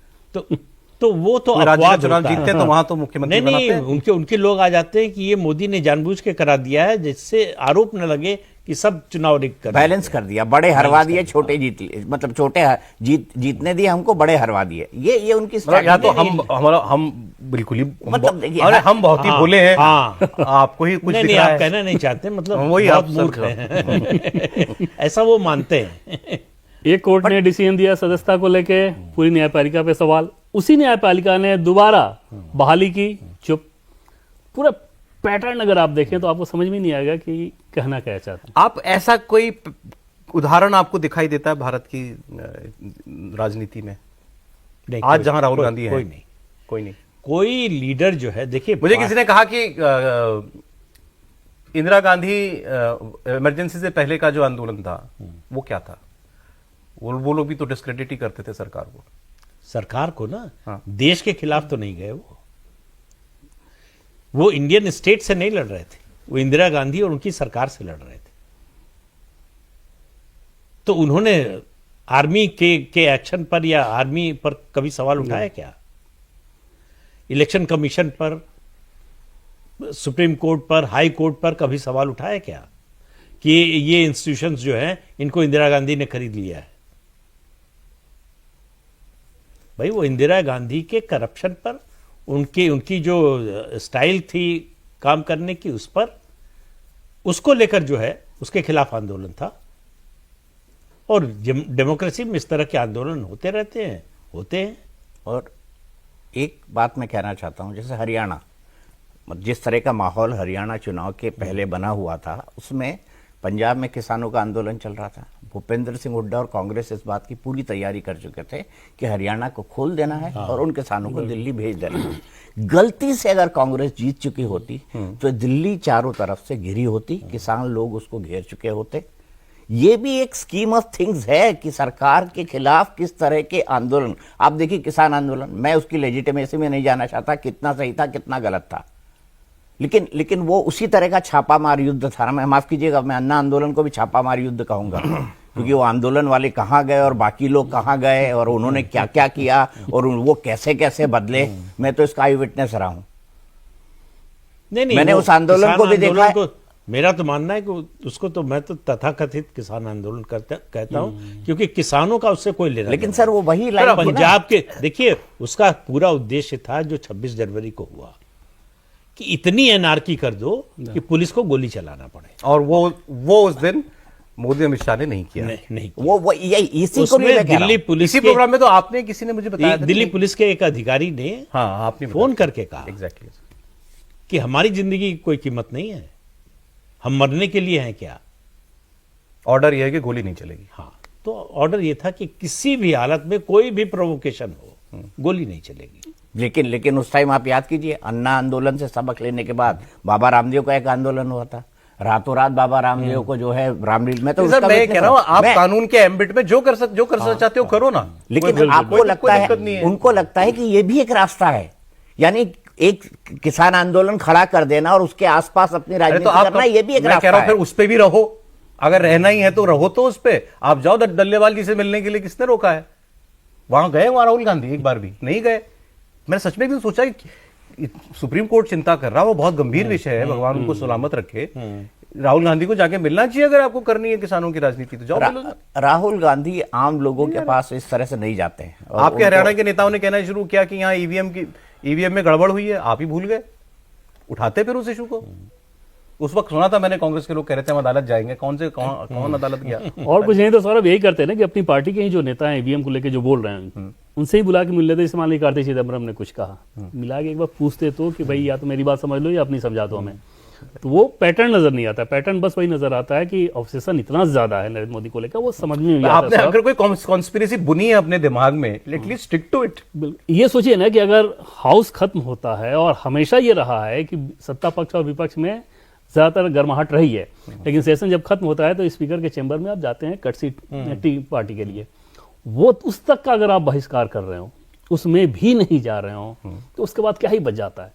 तो वो तो कोई राज्य में अपवाद चुनाव होता है। जीतते हैं तो वहां तो मुख्यमंत्री नहीं बनाते नहीं, हैं। उनके लोग आ जाते हैं कि ये मोदी ने जानबूझ के करा दिया है, जिससे आरोप न लगे कि सब चुनाव रिग कर बैलेंस कर दिया, बड़े हरवा दिए, छोटे जीत लिए, मतलब छोटे जीतने दिए हमको, बड़े हरवा दिए। ये उनकी या तो strategy हम बिल्कुल ही मतलब देखिए, अरे हम बहुत ही भोले हैं, हाँ। आपको ही कुछ नहीं दिख नहीं, रहा आप है। कहना नहीं चाहते, मतलब वही बहुत आप मूर्ख हैं ऐसा वो मानते हैं। एक कोर्ट ने डिसीजन दिया सदस्यता को लेके, पूरी न्यायपालिका पे सवाल, उसी न्यायपालिका ने दोबारा बहाली की, चुप। पूरा पैटर्न अगर आप देखें तो आपको समझ में नहीं आएगा कि कहना क्या चाहते हैं। आप ऐसा कोई उदाहरण आपको दिखाई देता है भारत की राजनीति में नहीं, आज कोई- जहां राहुल कोई- गांधी है? कोई नहीं, कोई नहीं। कोई लीडर जो है, देखिए मुझे किसी ने कहा कि इंदिरा गांधी इमरजेंसी से पहले का जो आंदोलन था वो क्या था? वो लोग भी तो डिस्क्रेडिट ही करते थे सरकार को। सरकार को ना, हाँ। देश के खिलाफ तो नहीं गए वो इंडियन स्टेट से नहीं लड़ रहे थे, वो इंदिरा गांधी और उनकी सरकार से लड़ रहे थे। तो उन्होंने आर्मी के एक्शन पर या आर्मी पर कभी सवाल उठाया क्या? इलेक्शन कमीशन पर, सुप्रीम कोर्ट पर, हाई कोर्ट पर कभी सवाल उठाया क्या कि ये इंस्टीट्यूशंस जो हैं इनको इंदिरा गांधी ने खरीद लिया है? भाई वो इंदिरा गांधी के करप्शन पर, उनकी जो स्टाइल थी काम करने की, उस पर, उसको लेकर जो है उसके खिलाफ आंदोलन था। और डेमोक्रेसी में इस तरह के आंदोलन होते रहते हैं, होते हैं। और एक बात मैं कहना चाहता हूं, जैसे हरियाणा, जिस तरह का माहौल हरियाणा चुनाव के पहले बना हुआ था, उसमें पंजाब में किसानों का आंदोलन चल रहा था। भूपेंद्र सिंह हुड्डा और कांग्रेस इस बात की पूरी तैयारी कर चुके थे कि हरियाणा को खोल देना है और उन किसानों को दिल्ली भेज देना है। गलती से अगर कांग्रेस जीत चुकी होती तो दिल्ली चारों तरफ से घिरी होती, किसान लोग उसको घेर चुके होते। ये भी एक स्कीम ऑफ थिंग्स है कि सरकार के खिलाफ किस तरह के आंदोलन। आप देखिए किसान आंदोलन, मैं उसकी लेजिटिमेसी में नहीं जाना चाहता, कितना सही था कितना गलत था, लेकिन वो उसी तरह का छापामार युद्ध था। मैं माफ कीजिएगा, मैं अन्ना आंदोलन को भी छापामार युद्ध कहूंगा क्योंकि वो आंदोलन वाले कहाँ गए और बाकी लोग कहाँ गए और उन्होंने क्या क्या किया और वो कैसे कैसे बदले। मैं तो इसका आई विटनेस रहा हूं। नहीं, मैंने वो उस आंदोलन किसान को भी देखा है। मेरा तो मानना है कि उसको तो मैं तो तथाकथित किसान आंदोलन कहता हूं, क्योंकि किसानों का उससे कोई लेना लेकिन देना सर वो वही नहीं। लाइन थी ना। पंजाब के देखिए, उसका पूरा उद्देश्य था जो 26 जनवरी को हुआ कि इतनी एनार्की कर दो कि पुलिस को गोली चलाना पड़े। और वो उस दिन मोदी अमित शाह ने नहीं किया। नहीं वो यही इसी को उसमें मैं कह रहा दिल्ली हूं। पुलिस इसी के प्रोग्राम में तो आपने किसी ने मुझे बताया था दिल्ली पुलिस के एक अधिकारी ने हाँ आपने फोन करके कहा एग्जैक्टली कि हमारी जिंदगी की कोई कीमत नहीं है, हम मरने के लिए हैं क्या। ऑर्डर यह है कि गोली नहीं चलेगी। हाँ, तो ऑर्डर ये था कि किसी भी हालत में कोई भी प्रोवोकेशन हो गोली नहीं चलेगी। लेकिन उस टाइम आप याद कीजिए, अन्ना आंदोलन से सबक लेने के बाद बाबा रामदेव का एक आंदोलन हुआ था। रातों रात बाबा रामदेव को जो है रामलीला में तो सर उसका मैं witness कह रहा हूं, हूं। आप मैं- कानून के एम्बिट में जो कर चाहते हो करो ना। लेकिन आपको लगता है, उनको लगता है कि ये भी एक रास्ता है, यानी एक किसान आंदोलन खड़ा कर देना और उसके आसपास अपनी अरे राजनीति तो आप करना, ये भी एक मैं कह रास्ता रहा हूं है। फिर उस पे भी रहो। अगर रहना ही है तो रहो तो उस पे। आप जाओ डल्लेवाल जी से मिलने के लिए, किसने रोका है? वहां गए वहां राहुल गांधी एक बार भी नहीं गए। मैंने सच में भी सोचा कि सुप्रीम कोर्ट चिंता कर रहा, वो बहुत गंभीर विषय है, भगवान उनको सलामत रखे। राहुल गांधी को जाके मिलना चाहिए। अगर आपको करनी है किसानों की राजनीति तो जाओ मिलो। राहुल गांधी आम लोगों के पास इस तरह से नहीं जाते हैं। और आपके हरियाणा के नेताओं ने कहना शुरू किया कि यहाँ ईवीएम में गड़बड़ हुई है, आप ही भूल गए। उठाते फिर उस इशू को। उस वक्त सुना था मैंने, कांग्रेस के लोग कह रहे थे हम अदालत जाएंगे। कौन अदालत गया? और कुछ नहीं तो सौरभ यही करते हैं ना कि अपनी पार्टी के ही जो नेता हैं ईवीएम को लेकर जो बोल रहे हैं उनसे ही बुला के मिल लेते। जैसे मान लीजिए कार्ति चिदम्बरम ने कुछ कहा, मिला के एक बार पूछते तो कि भाई या तो मेरी बात समझ लो या अपनी समझा दो हमें। तो वो पैटर्न नजर नहीं आता। पैटर्न बस वही नजर आता है कि ऑब्सेशन इतना ज्यादा है नरेंद्र मोदी को लेकर, वो समझ में नहीं आता। आपने अगर कोई कॉन्स्पिरेसी बुनी है अपने दिमाग में, एटलीस्ट स्टिक टू इट। ये सोचिए ना कि अगर हाउस खत्म होता है, और हमेशा ये रहा है कि सत्ता पक्ष और विपक्ष में ज्यादातर गर्माहट रही है, लेकिन सेशन जब खत्म होता है तो स्पीकर के चेंबर में आप जाते हैं कट सीट टी पार्टी के लिए। वो उस तक का अगर आप बहिष्कार कर रहे हो, उसमें भी नहीं जा रहे हो, तो उसके बाद क्या ही बच जाता है?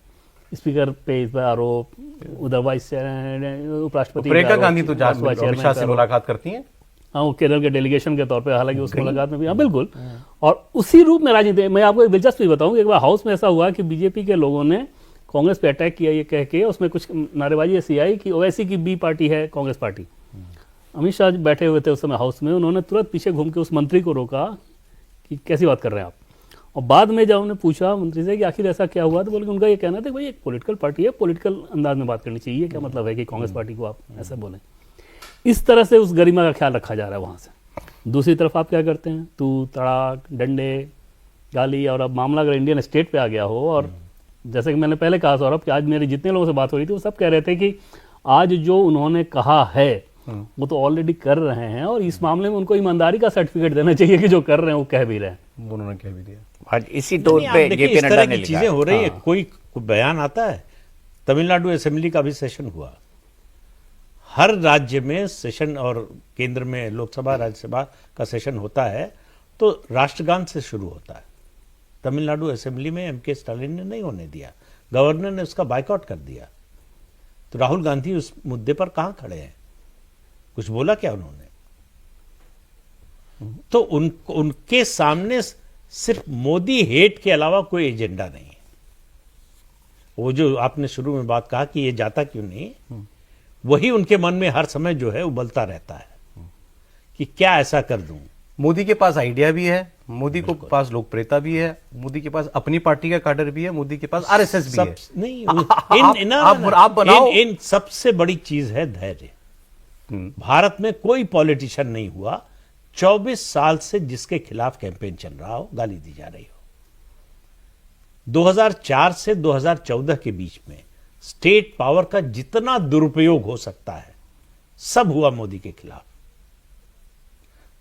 स्पीकर पे इस पर आरोप, उधर वाइस उपराष्ट्रपति प्रियंका गांधी तो अमित शाह से मुलाकात करती हैं। हाँ, वो केरल के डेलीगेशन के तौर पे, हालांकि उस मुलाकात में भी, हाँ बिल्कुल। और उसी रूप में राजनीति, मैं आपको एक दिलचस्प बताऊं कि एक बार हाउस में ऐसा हुआ कि बीजेपी के लोगों ने कांग्रेस पे अटैक किया ये कह के, उसमें कुछ नारेबाजी ऐसी आई कि ओवैसी की बी पार्टी है कांग्रेस पार्टी। अमित शाह बैठे हुए थे उस समय हाउस में, उन्होंने तुरंत पीछे घूम के उस मंत्री को रोका कि कैसी बात कर रहे हैं आप। और बाद में जब उन्होंने पूछा मंत्री से कि आखिर ऐसा क्या हुआ, तो बोले उनका ये कहना था कि भाई एक पॉलिटिकल पार्टी है, पॉलिटिकल अंदाज में बात करनी चाहिए। क्या मतलब है कि कांग्रेस पार्टी को आप ऐसा बोलें? इस तरह से उस गरिमा का ख्याल रखा जा रहा है वहाँ से। दूसरी तरफ आप क्या करते हैं, तू तड़ाक, डंडे, गाली। और अब मामला अगर इंडियन स्टेट पे आ गया हो, और जैसे कि मैंने पहले कहा सौरभ कि आज मेरे जितने लोगों से बात हो रही थी वो सब कह रहे थे कि आज जो उन्होंने कहा है वो तो ऑलरेडी कर रहे हैं, और इस मामले में उनको ईमानदारी का सर्टिफिकेट देना चाहिए कि जो कर रहे हैं वो कह भी रहे हैं। उन्होंने कह भी दिया। आज इसी तौर नहीं, पे आप देखिए, जेपी इस नड्डा तरह ने की लिखा चीजें हो रही है। हाँ। कोई बयान आता है, तमिलनाडु असेंबली का भी सेशन हुआ। हर राज्य में सेशन, और केंद्र में लोकसभा राज्यसभा का सेशन होता है तो राष्ट्रगान से शुरू होता है। तमिलनाडु असेंबली में एमके स्टालिन ने नहीं होने दिया, गवर्नर ने उसका बाइकआउट कर दिया। तो राहुल गांधी उस मुद्दे पर कहां खड़े हैं? कुछ बोला क्या उन्होंने? तो उनके सामने सिर्फ मोदी हेट के अलावा कोई एजेंडा नहीं है। वो जो आपने शुरू में बात कहा कि ये जाता क्यों नहीं, वही उनके मन में हर समय जो है उबलता रहता है कि क्या ऐसा कर दूं। मोदी के पास आइडिया भी है, मोदी को पास लोकप्रियता भी है, मोदी के पास अपनी पार्टी का कैडर भी है, मोदी के पास आरएसएस भी है। नहीं, आप बनाओ। इन सबसे बड़ी चीज है धैर्य। भारत में कोई पॉलिटिशियन नहीं हुआ 24 साल से जिसके खिलाफ कैंपेन चल रहा हो, गाली दी जा रही हो। 2004 से 2014 के बीच में स्टेट पावर का जितना दुरुपयोग हो सकता है सब हुआ मोदी के खिलाफ।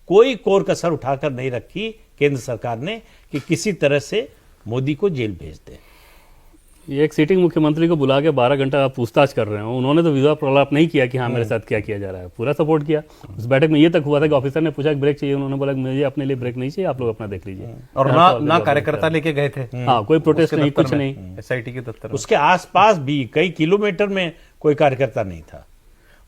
कोई कोर कसर उठाकर नहीं रखी केंद्र सरकार ने कि किसी तरह से मोदी को जेल भेज दे। ये एक सिटिंग मुख्यमंत्री को बुला के 12 घंटा आप पूछताछ कर रहे हो। उन्होंने तो विवाद प्रलाप नहीं किया कि हाँ मेरे साथ क्या किया जा रहा है, पूरा सपोर्ट किया। उस बैठक में ये तक हुआ था कि ऑफिसर ने पूछा कि ब्रेक चाहिए, उन्होंने बोला कि मुझे अपने लिए ब्रेक नहीं चाहिए, आप लोग अपना देख लीजिए। और ना कार्यकर्ता लेके गए थे। हाँ, कोई प्रोटेस्ट नहीं, कुछ नहीं। एसआईटी के दफ्तर उसके आसपास भी कई किलोमीटर में कोई कार्यकर्ता नहीं था।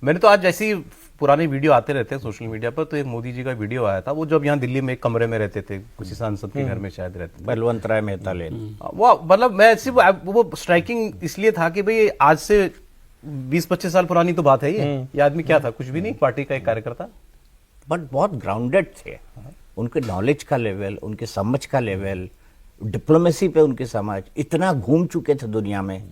मैंने तो आज जैसी पुराने वीडियो आते रहते हैं सोशल मीडिया पर, तो एक मोदी जी का वीडियो आया था, वो जब यहाँ दिल्ली में एक कमरे में रहते थे, किसी सांसद के घर में शायद रहते थे, बलवंत राय मेहता लेन। वो मतलब मैं सिर्फ वो स्ट्राइकिंग इसलिए था कि भाई आज से 20-25 साल पुरानी तो बात है ये आदमी क्या था, कुछ भी नहीं, पार्टी का एक कार्यकर्ता, बट बहुत ग्राउंडेड थे। उनके नॉलेज का लेवल, उनके समझ का लेवल, डिप्लोमेसी पे उनकी समझ, इतना घूम चुके थे दुनिया में।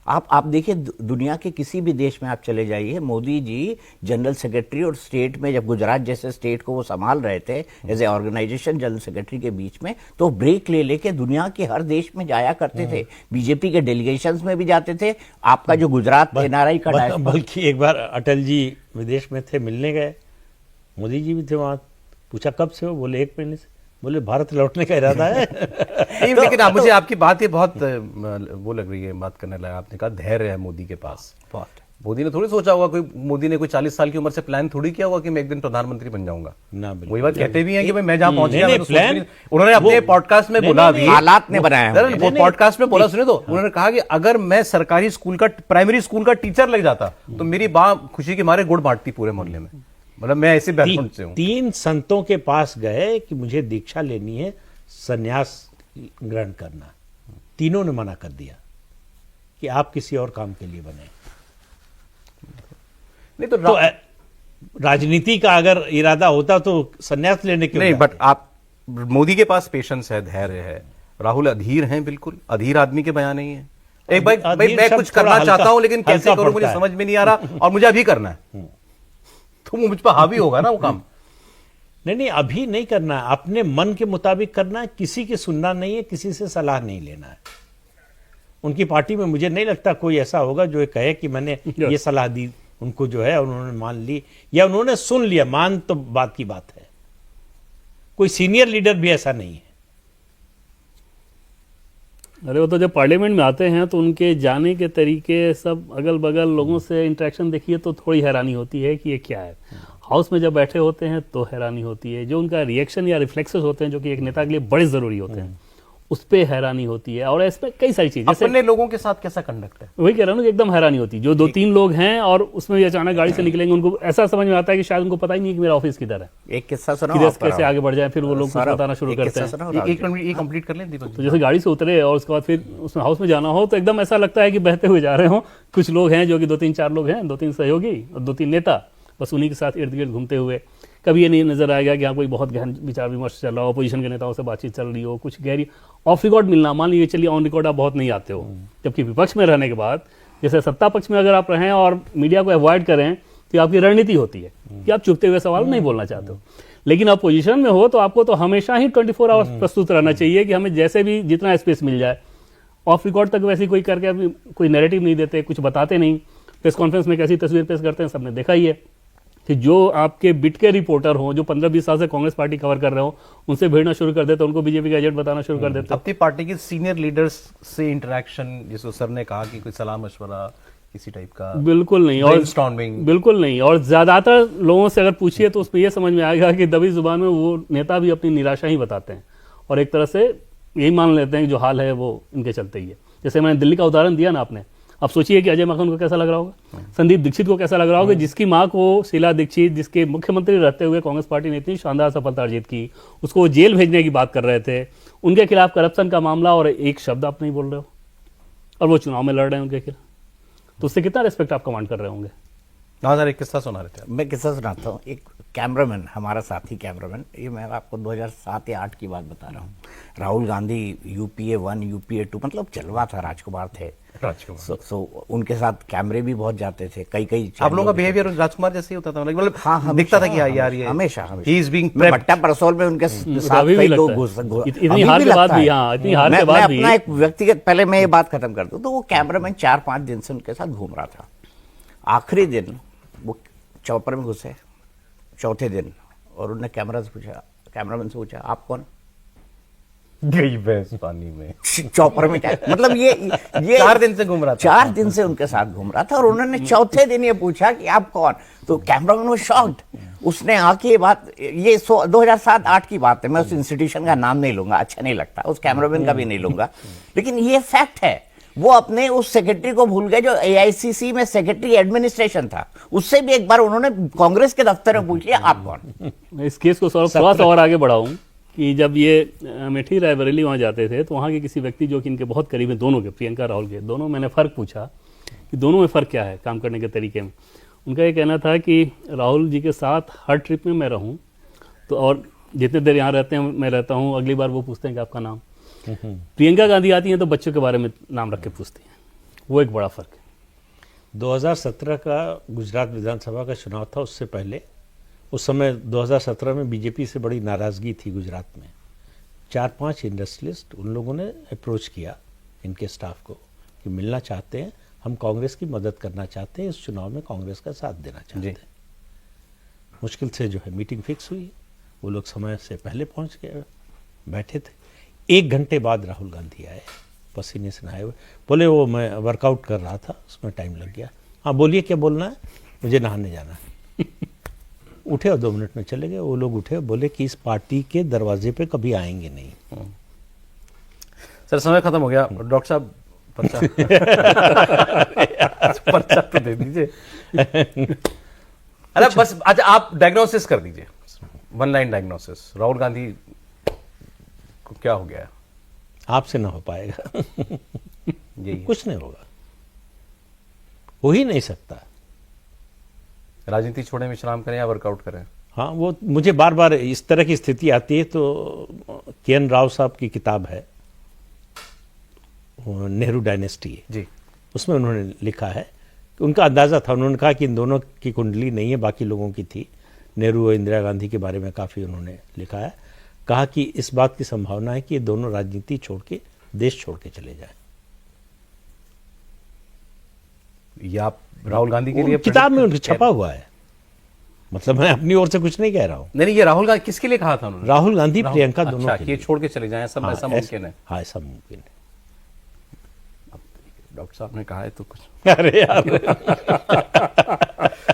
आप देखिए दुनिया के किसी भी देश में आप चले जाइए, मोदी जी जनरल सेक्रेटरी और स्टेट में, जब गुजरात जैसे स्टेट को वो संभाल रहे थे as a organisation general secretary के बीच में, तो ब्रेक ले लेके दुनिया के हर देश में जाया करते थे, बीजेपी के डेलीगेशंस में भी जाते थे। आपका जो गुजरात एनआरआई का बल्कि एक बार अटल जी विदेश में थे, मिलने गए, मोदी जी भी थे वहां, पूछा कब से हो, बोले 1 महीने से, बोले भारत लौटने का इरादा है। नहीं, लेकिन मुझे आपकी बात ये बहुत वो लग रही है, बात करने लगा, आपने कहा धैर्य है मोदी के पास। बहुत मोदी ने थोड़ी सोचा होगा, मोदी ने कोई 40 साल की उम्र से प्लान थोड़ी किया होगा कि मैं एक दिन प्रधानमंत्री बन जाऊंगा ना, वही बात कहते भी हैं कि भाई मैं जहां पहुंच नहीं, गया, नहीं, मैंने सोच प्लान- भी नहीं। उन्होंने अपने पॉडकास्ट में बोला भी, हालात ने बनाया है। वो पॉडकास्ट में बोला, सुने तो, उन्होंने कहा कि अगर मैं सरकारी स्कूल का, प्राइमरी स्कूल का टीचर लग जाता तो मेरी मां खुशी के मारे गुड़ बांटती पूरे मोहल्ले में। मतलब मैं ऐसे बैकग्राउंड से हूं। 3 संतों के पास गए कि मुझे दीक्षा लेनी है, संन्यास ग्रहण करना, तीनों ने मना कर दिया कि आप किसी और काम के लिए बने। नहीं तो, तो राजनीति का अगर इरादा होता तो संन्यास लेने के नहीं, बट आप, मोदी के पास पेशेंस है, धैर्य है। राहुल अधीर हैं, बिल्कुल अधीर आदमी के बयान नहीं है। एक भाई अधीर मैं शब्द कुछ थोड़ा करना हल्का- चाहता हूं लेकिन कैसे हल्का करूं मुझे पड़ता है। समझ में नहीं आ रहा और मुझे अभी करना है, तो मुझ पर हावी होगा ना वो काम। नहीं, अभी नहीं करना है, अपने मन के मुताबिक करना है, किसी की सुनना नहीं है, किसी से सलाह नहीं लेना है। उनकी पार्टी में मुझे नहीं लगता कोई ऐसा होगा जो कहे कि मैंने ये सलाह दी उनको, जो है उन्होंने मान ली या उन्होंने सुन लिया। मान तो बात की बात है, कोई सीनियर लीडर भी ऐसा नहीं है। अरे वो तो जब पार्लियामेंट में आते हैं तो उनके जाने के तरीके, सब अगल बगल लोगों से इंटरेक्शन देखिए तो थोड़ी हैरानी होती है कि ये क्या है। हाउस में जब बैठे होते हैं तो हैरानी होती है, जो उनका रिएक्शन या रिफ्लेक्सेस होते हैं जो कि एक नेता के लिए बड़े ज़रूरी होते हैं, उस पर हैरानी होती है। और इसमें कई सारी चीज़ें, अपने लोगों के साथ कैसा कंडक्ट है, वही कह रहा हूँ कि एकदम हैरानी होती है। जो 2-3 लोग हैं और उसमें भी अचानक गाड़ी से निकलेंगे, उनको ऐसा समझ में आता है कि शायद उनको पता ही नहीं कि मेरा ऑफिस किधर है, एक किस्सा सुना किधर कैसे आगे बढ़ जाए, फिर वो लोग कुछ बताना शुरू करते हैं। एक मिनट ये कंप्लीट कर लें दीपक। तो जैसे गाड़ी से उतरे और उसके बाद फिर उसमें हाउस में जाना हो तो एकदम ऐसा लगता है कि बहते हुए जा रहे हो। कुछ लोग हैं जो कि 2-3-4 लोग हैं, 2-3 सहयोगी और 2-3 नेता, बस उन्हीं के साथ इर्द गिर्द घूमते हुए। कभी ये नहीं नजर आएगा कि हाँ कोई बहुत गहन विचार विमर्श चल रहा हो, अपोजिशन के नेताओं से बातचीत चल रही हो, कुछ गहरी ऑफ रिकॉर्ड मिलना। मान लीजिए चलिए ऑन रिकॉर्ड आप बहुत नहीं आते हो, जबकि विपक्ष में रहने के बाद, जैसे सत्ता पक्ष में अगर आप रहें और मीडिया को अवॉइड करें तो आपकी रणनीति होती है कि आप चुपते हुए सवाल नहीं बोलना चाहते हो। लेकिन आप पोजीशन में हो तो आपको तो हमेशा ही 24 आवर्स प्रस्तुत रहना चाहिए कि हमें जैसे भी जितना स्पेस मिल जाए। ऑफ रिकॉर्ड तक वैसे कोई करके अभी कोई नैरेटिव नहीं देते, कुछ बताते नहीं। प्रेस कॉन्फ्रेंस में कैसी तस्वीर पेश करते हैं सबने देखा ही है कि जो आपके बिट के रिपोर्टर हों, जो 15-20 साल से कांग्रेस पार्टी कवर कर रहे हो, उनसे भिड़ना शुरू कर देते, उनको बीजेपी का एजेंट बताना शुरू कर देते। अपनी पार्टी के सीनियर लीडर्स से इंटरेक्शन, जिसको सर ने कहा कि कोई सलाह मशवरा किसी टाइप का, बिल्कुल नहीं, और ब्रेनस्टॉर्मिंग बिल्कुल नहीं। और ज्यादातर लोगों से अगर पूछिए तो उसमें यह समझ में आएगा कि दबी जुबान में वो नेता भी अपनी निराशा ही बताते हैं और एक तरह से यही मान लेते हैं कि जो हाल है वो इनके चलते ही है। जैसे मैंने दिल्ली का उदाहरण दिया ना आपने, अब सोचिए कि अजय माकन को कैसा लग रहा होगा, संदीप दीक्षित को कैसा लग रहा होगा, जिसकी मां को शीला दीक्षित, जिसके मुख्यमंत्री रहते हुए कांग्रेस पार्टी ने इतनी शानदार सफलता अर्जित की, उसको वो जेल भेजने की बात कर रहे थे, उनके खिलाफ करप्शन का मामला और एक शब्द आप नहीं बोल रहे हो, और वो चुनाव में लड़ रहे हैं उनके खिलाफ, तो उससे कितना रिस्पेक्ट आप कमांड कर रहे होंगे। हाँ सर, एक किस्सा सुना रहे थे। मैं किस्सा सुनाता हूँ। एक कैमरामैन, हमारा साथी कैमरामैन, ये मैं आपको 2007 या 8 की बात बता रहा हूँ। राहुल गांधी UPA 1 UPA 2 मतलब जलवा था, राजकुमार थे। सो उनके साथ कैमरे भी बहुत जाते थे। कई आप लोगों का बिहेवियर राजकुमार जैसे ही होता था, मतलब हाँ, दिखता था कि यार ये हमेशा ही इज बीइंग भट्टा परसोल में उनके साथ अभी भी कई लगता लोग है। घुस इतनी हार के बाद भी, हाँ, इतनी हार के बाद भी। अपना एक व्यक्तिगत, पहले मैं ये बात खत्म कर दूं, तो वो कैमरामैन 4-5 दिन से उनके साथ घूम रहा था। आखिरी दिन वो चौपर में घुसे, चौथे दिन, और उन्होंने कैमरामैन से पूछा आप कौन? गई भैंस पानी में। चौपर में क्या मतलब ये 4 दिन से घूम रहा था, 4 दिन से उनके साथ घूम रहा था, और उन्होंने चौथे दिन ये पूछा कि आप कौन? तो कैमरामैन वो शॉक्ड। उसने आके ये बात, ये 2007-8 की बात है, मैं उस इंस्टीट्यूशन का नाम नहीं लूंगा, अच्छा नहीं लगता, उस कैमरामैन का भी नहीं लूंगा, लेकिन ये फैक्ट है। वो अपने उस सेक्रेटरी को भूल गए जो एआईसीसी में सेक्रेटरी एडमिनिस्ट्रेशन था। उससे भी एक बार उन्होंने कांग्रेस के दफ्तर में पूछ लिया आप कौन। मैं इस केस को थोड़ा सा और आगे बढ़ाऊं कि जब ये अमेठी रायबरेली वहाँ जाते थे तो वहाँ के किसी व्यक्ति जो कि इनके बहुत करीब है, दोनों के, प्रियंका राहुल के, दोनों, मैंने फ़र्क पूछा कि दोनों में फ़र्क क्या है काम करने के तरीके में। उनका ये कहना था कि राहुल जी के साथ हर ट्रिप में मैं रहूं तो, और जितने देर यहाँ रहते हैं मैं रहता हूँ, अगली बार वो पूछते हैं कि आपका नाम। प्रियंका गांधी आती हैं तो बच्चों के बारे में नाम रख के पूछती हैं, वो एक बड़ा फ़र्क है। 2017 का गुजरात विधानसभा का चुनाव था, उससे पहले उस समय 2017 में बीजेपी से बड़ी नाराज़गी थी गुजरात में। 4-5 इंडस्ट्रियलिस्ट, उन लोगों ने अप्रोच किया इनके स्टाफ को कि मिलना चाहते हैं, हम कांग्रेस की मदद करना चाहते हैं, इस चुनाव में कांग्रेस का साथ देना चाहते हैं। मुश्किल से जो है मीटिंग फिक्स हुई, वो लोग समय से पहले पहुंच गए, बैठे थे। 1 घंटे बाद राहुल गांधी आए, पसीने से नहाए हुए, बोले वो मैं वर्कआउट कर रहा था, उसमें टाइम लग गया। हाँ बोलिए क्या बोलना है, मुझे नहाने जाना है। उठे और 2 मिनट में चले गए। वो लोग उठे, बोले कि इस पार्टी के दरवाजे पे कभी आएंगे नहीं। सर समय खत्म हो गया, डॉक्टर साहब पर्चा पर्चा तो दे दीजिए। अरे बस अच्छा आप डायग्नोसिस कर दीजिए, 1 लाइन डायग्नोसिस। राहुल गांधी को क्या हो गया है? आपसे ना हो पाएगा। यही है। कुछ नहीं होगा, हो ही नहीं सकता। राजनीति छोड़ने में विश्राम करें या वर्कआउट करें? हाँ, वो मुझे बार बार इस तरह की स्थिति आती है तो के.एन. राव साहब की किताब है नेहरू डायनेस्टी जी, उसमें उन्होंने लिखा है कि उनका अंदाजा था, उन्होंने कहा कि इन दोनों की कुंडली नहीं है, बाकी लोगों की थी। नेहरू और इंदिरा गांधी के बारे में काफ़ी उन्होंने लिखा है, कहा कि इस बात की संभावना है कि ये दोनों राजनीति छोड़ के देश छोड़ के चले जाएं। ये आप राहुल गांधी के लिए किताब में उनका छपा हुआ है, मतलब मैं अपनी ओर से कुछ नहीं कह रहा हूँ। नहीं, ये राहुल गांधी किसके लिए कहा था उन्होंने? राहुल गांधी प्रियंका दोनों अच्छा, के ये लिए। छोड़ के चले जाएं, सब हाँ, ऐसा मुमकिन है? हाँ, ऐसा मुमकिन है। डॉक्टर साहब ने कहा है तो कुछ अरे यार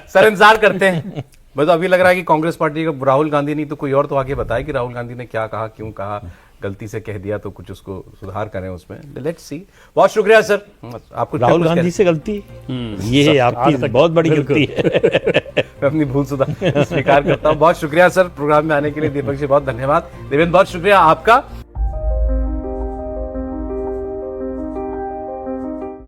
सर इंतजार करते हैं। मैं तो अभी लग रहा है कि कांग्रेस पार्टी का राहुल गांधी नहीं तो कोई और तो आगे बताए कि राहुल गांधी ने क्या कहा, क्यों कहा, गलती से कह दिया तो कुछ उसको सुधार करें उसमें। Let's see. बहुत शुक्रिया सर, आपको राहुल गांधी से गलती, ये आपकी बहुत बड़ी गलती है। मैं अपनी भूल स्वीकार करता हूँ। बहुत शुक्रिया सर, प्रोग्राम में आने के लिए दीपक जी बहुत धन्यवाद। देवेंद्र बहुत शुक्रिया आपका।